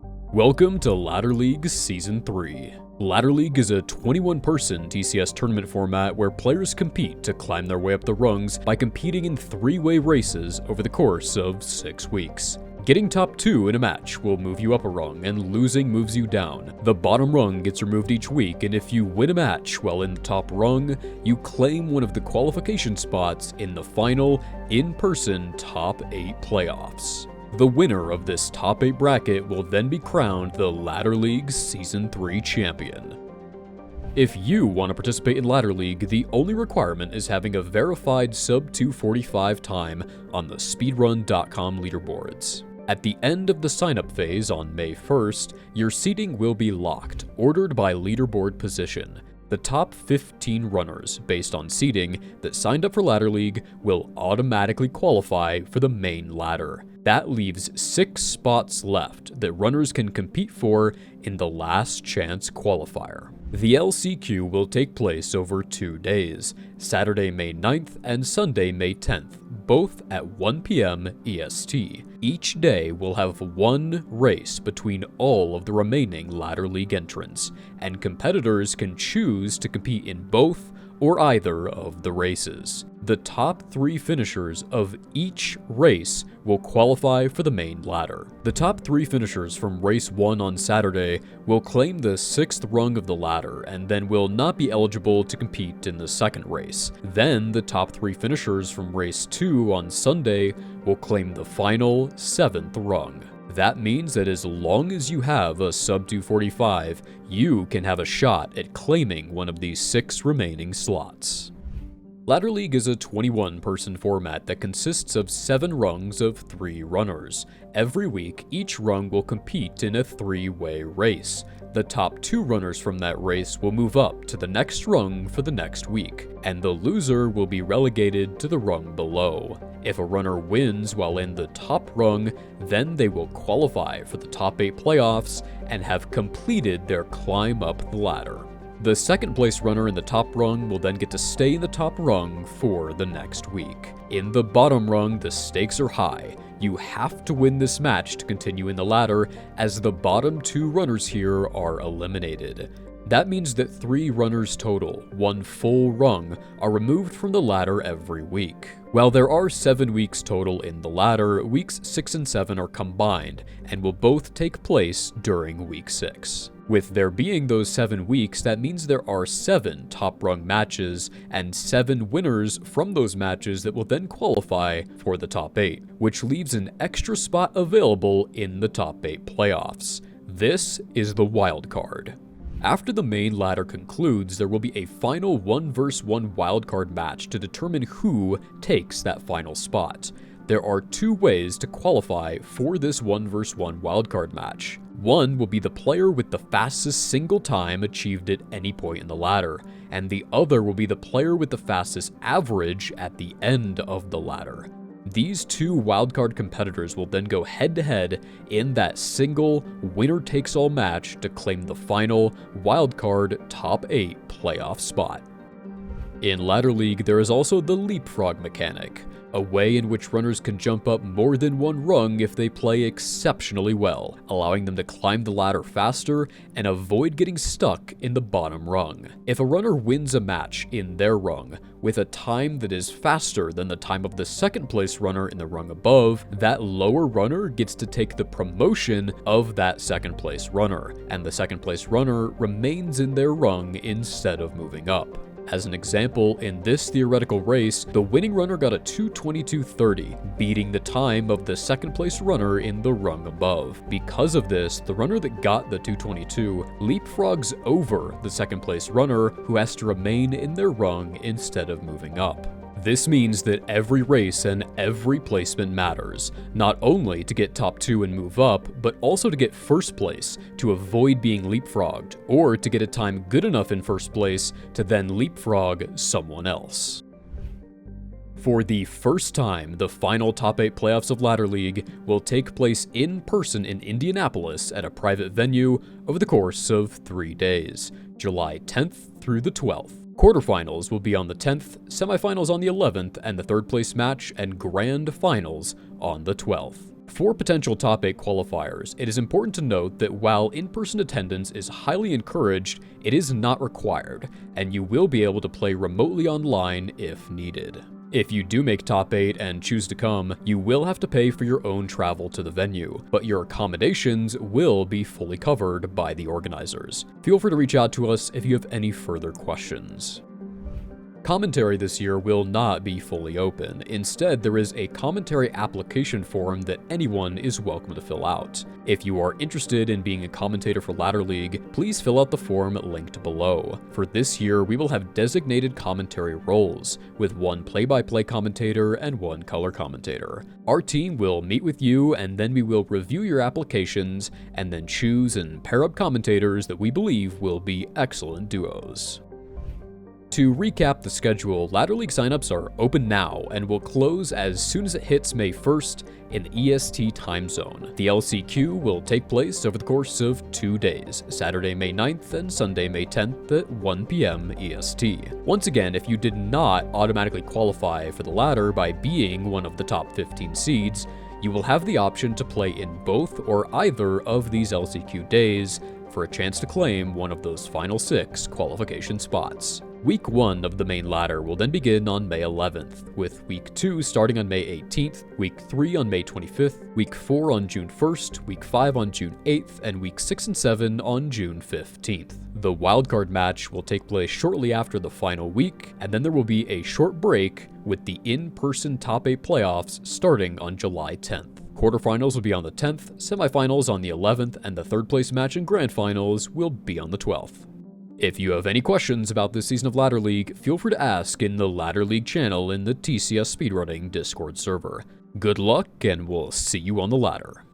Welcome to Ladder League Season 3. Ladder League is a 21-person TCS tournament format where players compete to climb their way up the rungs by competing in 3-way races over the course of 6 weeks. Getting top 2 in a match will move you up a rung, and losing moves you down. The bottom rung gets removed each week, and if you win a match while in the top rung, you claim one of the qualification spots in the final, in-person top 8 playoffs. The winner of this top 8 bracket will then be crowned the Ladder League Season 3 champion. If you want to participate in Ladder League, the only requirement is having a verified sub 245 time on the speedrun.com leaderboards. At the end of the sign-up phase on May 1st, your seating will be locked, ordered by leaderboard position. The top 15 runners, based on seeding, that signed up for Ladder League will automatically qualify for the main ladder. That leaves 6 spots left that runners can compete for in the last chance qualifier. The LCQ will take place over 2 days, Saturday, May 9th and Sunday, May 10th, both at 1 p.m. EST. Each day will have one race between all of the remaining Ladder League entrants, and competitors can choose to compete in both or either of the races. The top 3 finishers of each race will qualify for the main ladder. The top 3 finishers from race 1 on Saturday will claim the 6th rung of the ladder and then will not be eligible to compete in the second race. Then the top 3 finishers from race 2 on Sunday will claim the final 7th rung. That means that as long as you have a sub 245, you can have a shot at claiming one of these 6 remaining slots. Ladder League is a 21-person format that consists of 7 rungs of 3 runners. Every week, each rung will compete in a 3-way race. The top 2 runners from that race will move up to the next rung for the next week, and the loser will be relegated to the rung below. If a runner wins while in the top rung, then they will qualify for the top 8 playoffs and have completed their climb up the ladder. The second place runner in the top rung will then get to stay in the top rung for the next week. In the bottom rung, the stakes are high. You have to win this match to continue in the ladder, as the bottom 2 runners here are eliminated. That means that 3 runners total, 1 full rung, are removed from the ladder every week. While there are 7 weeks total in the ladder, weeks 6 and 7 are combined and will both take place during week 6. With there being those 7 weeks, that means there are 7 top rung matches and 7 winners from those matches that will then qualify for the top 8, which leaves an extra spot available in the top 8 playoffs. This is the Wildcard. After the main ladder concludes, there will be a final 1 vs 1 wildcard match to determine who takes that final spot. There are 2 ways to qualify for this 1 vs 1 wildcard match. One will be the player with the fastest single time achieved at any point in the ladder, and the other will be the player with the fastest average at the end of the ladder. These 2 wildcard competitors will then go head-to-head in that single winner-takes-all match to claim the final wildcard top 8 playoff spot. In Ladder League, there is also the Leapfrog mechanic, a way in which runners can jump up more than 1 rung if they play exceptionally well, allowing them to climb the ladder faster and avoid getting stuck in the bottom rung. If a runner wins a match in their rung with a time that is faster than the time of the second place runner in the rung above, that lower runner gets to take the promotion of that second place runner, and the second place runner remains in their rung instead of moving up. As an example, in this theoretical race, the winning runner got a 2:22:30, beating the time of the second place runner in the rung above. Because of this, the runner that got the 2:22 leapfrogs over the second place runner, who has to remain in their rung instead of moving up. This means that every race and every placement matters, not only to get top 2 and move up, but also to get first place to avoid being leapfrogged, or to get a time good enough in first place to then leapfrog someone else. For the first time, the final top 8 playoffs of Ladder League will take place in person in Indianapolis at a private venue over the course of 3 days, July 10th through the 12th. Quarterfinals will be on the 10th, semifinals on the 11th, and the third place match and grand finals on the 12th. For potential top 8 qualifiers, it is important to note that while in-person attendance is highly encouraged, it is not required, and you will be able to play remotely online if needed. If you do make top 8 and choose to come, you will have to pay for your own travel to the venue, but your accommodations will be fully covered by the organizers. Feel free to reach out to us if you have any further questions. Commentary this year will not be fully open. Instead, there is a commentary application form that anyone is welcome to fill out. If you are interested in being a commentator for Ladder League, please fill out the form linked below. For this year, we will have designated commentary roles, with one play-by-play commentator and one color commentator. Our team will meet with you, and then we will review your applications, and then choose and pair up commentators that we believe will be excellent duos. To recap the schedule, Ladder League signups are open now and will close as soon as it hits May 1st in the EST time zone. The LCQ will take place over the course of 2 days, Saturday, May 9th and Sunday, May 10th at 1 p.m. EST. Once again, if you did not automatically qualify for the ladder by being one of the top 15 seeds, you will have the option to play in both or either of these LCQ days for a chance to claim one of those final 6 qualification spots. Week 1 of the main ladder will then begin on May 11th, with Week 2 starting on May 18th, Week 3 on May 25th, Week 4 on June 1st, Week 5 on June 8th, and Week 6 and 7 on June 15th. The Wildcard match will take place shortly after the final week, and then there will be a short break with the in-person top 8 playoffs starting on July 10th. Quarterfinals will be on the 10th, semifinals on the 11th, and the third place match and grand finals will be on the 12th. If you have any questions about this season of Ladder League, feel free to ask in the Ladder League channel in the TCS Speedrunning Discord server. Good luck, and we'll see you on the ladder.